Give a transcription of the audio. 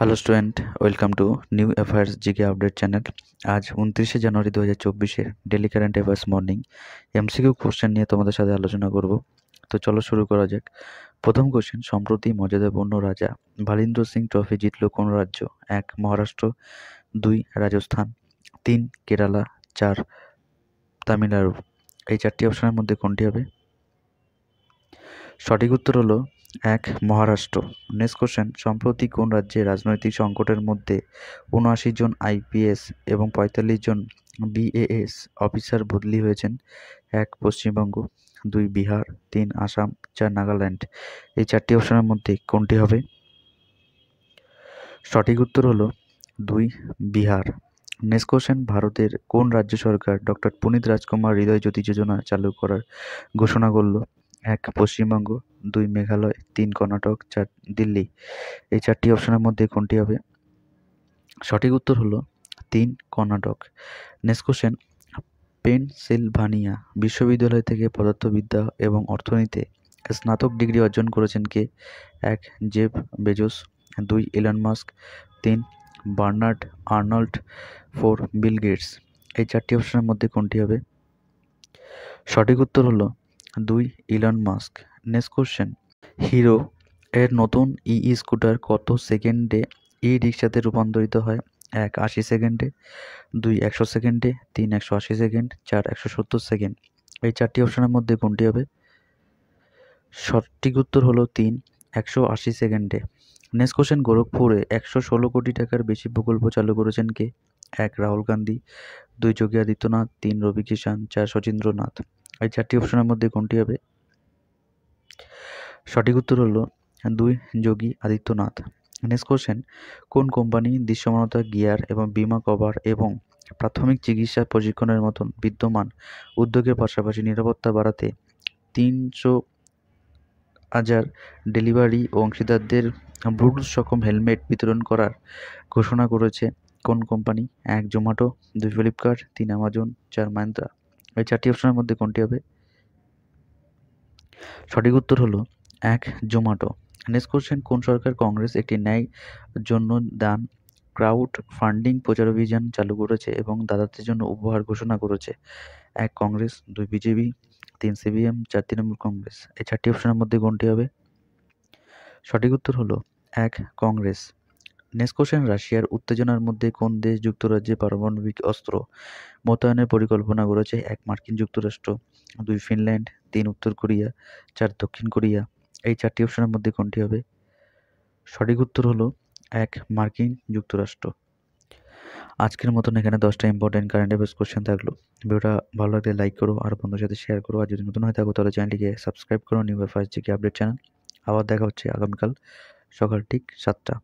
Hello student, welcome to new affairs GK update channel. আজ 29শে জানুয়ারি 2024-এর daily current affairs morning MCQ question নিয়ে তোমাদের সাথে আলোচনা করব। তো চলো শুরু করা যাক। প্রথম কোশ্চেন, সম্প্রতি মর্যাদাপূর্ণ রাজা ভালিন্দ্র সিং ট্রফি জিতল কোন রাজ্য? 1 মহারাষ্ট্র, 2 রাজস্থান, 3 কেরালা, 4 তামিলনাড়ু। এই চারটি অপশনের মধ্যে কোনটি হবে? সঠিক উত্তর হলো 1 মহারাষ্ট্র। নেক্সট কোশ্চেন, সম্প্রতি কোন রাজ্যে রাজনৈতিক সংকটের মধ্যে ৭৯ জন আইপিএস এবং ৪৫ জন বিএএস অফিসার বদলি হয়েছেন? 1 পশ্চিমবঙ্গ, 2 বিহার, 3 আসাম, 4 নাগাল্যান্ড। এই চারটি অপশনের মধ্যে কোনটি হবে? সঠিক উত্তর হলো 2 বিহার। নেক্সট কোশ্চেন, ভারতের কোন রাজ্য সরকার ডক্টর পুনিত রাজকুমার হৃদয় জ্যোতি যোজনা চালু করার ঘোষণা করল? 1 পশ্চিমবঙ্গ, 2 মেঘালয়, 3 কর্ণাটক, 4 দিল্লি। এই চারটি অপশনের মধ্যে কোনটি হবে? সঠিক উত্তর হলো 3 কর্ণাটক। নেক্সট কোশ্চেন, পেনসিলভানিয়া বিশ্ববিদ্যালয় থেকে পদার্থবিদ্যা এবং অর্থনীতিতে স্নাতক ডিগ্রি অর্জন করেছেন কে? 1 Jeff Bezos, 2 Elon Musk, 3 Bernard Arnault, 4 Bill Gates. এই চারটি অপশনের মধ্যে কোনটি হবে? সঠিক উত্তর হলো 2 Elon mask. Next question, hero এর নতুন স্কুটার কত সেকেন্ডে রিক্সাতে রূপান্তরিত হয়? 1 80 সেকেন্ডে, 2 100 সেকেন্ডে, 3 180 সেকেন্ড, 4 170 সেকেন্ড। এই চারটি অপশনের মধ্যে কোনটি হবে? সঠিক উত্তর হলো 3 180 সেকেন্ডে। নেক্সট কোশ্চেন, গোরখপুরে 116 কোটি টাকার বেশি প্রকল্প চালু করেছেন কে? 1 রাহুল গান্ধী, 2 যোগী আদিত্যনাথ, 3 রবি কিষান, 4 শচীন্দ্রনাথ। এই চারটি অপশনের মধ্যে কোনটি হবে? সঠিক উত্তর হলো 2 যোগী আদিত্যনাথ। নেক্সট কোশ্চেন, কোন কোম্পানি দৃশ্যমানতা গিয়ার এবং বীমা কভার এবং প্রাথমিক চিকিৎসা প্রশিক্ষণের মতন বিদ্যমান উদ্যোগের পাশাপাশি নিরাপত্তা বাড়াতে 300,000 ডেলিভারি ও অংশীদারদের ব্লুটুথ সক্ষম হেলমেট বিতরণ করার ঘোষণা করেছে? কোন কোম্পানি? 1 Zomato, 2 Flipkart, 3 Amazon, 4 মাইন্ত্রা। এই চারটি অপশনের মধ্যে কোনটি হবে? সঠিক উত্তর হলো 1 জোম্যাটো। নেক্সট কোশ্চেন, কোন সরকার কংগ্রেস একটি ন্যায় জন্য দান ক্রাউড ফান্ডিং প্রচার অভিযান চালু করেছে এবং দাতাদের জন্য উপহার ঘোষণা করেছে? 1 কংগ্রেস, 2 বিজেপি, 3 সিপিএম, 4 তৃণমূল কংগ্রেস। এই চারটি অপশনের মধ্যে কোনটি হবে? সঠিক উত্তর হলো 1 কংগ্রেস। নেক্সট কোশ্চেন, রাশিয়ার উত্তেজনার মধ্যে কোন দেশ যুক্তরাজ্যে পারমাণবিক অস্ত্র মোতায়েনের পরিকল্পনা করেছে? 1 মার্কিন যুক্তরাষ্ট্র, 2 ফিনল্যান্ড, 3 উত্তর কোরিয়া, 4 দক্ষিণ কোরিয়া। এই চারটি অপশনের মধ্যে কোনটি হবে? সঠিক উত্তর হলো 1 মার্কিন যুক্তরাষ্ট্র। আজকের মতন এখানে 10টা ইম্পর্টেন্ট কারেন্ট অ্যাফেয়ার্স কোশ্চেন থাকলো। ভিডিওটা ভালো লাগলে লাইক করো আর বন্ধুদের সাথে শেয়ার করো। আর যদি নতুন হয়ে থাকো তাহলে চ্যানেলটিকে সাবস্ক্রাইব করো, new affairs GK update channel. আবার দেখা হচ্ছে আগামীকাল সকাল ঠিক 7টা।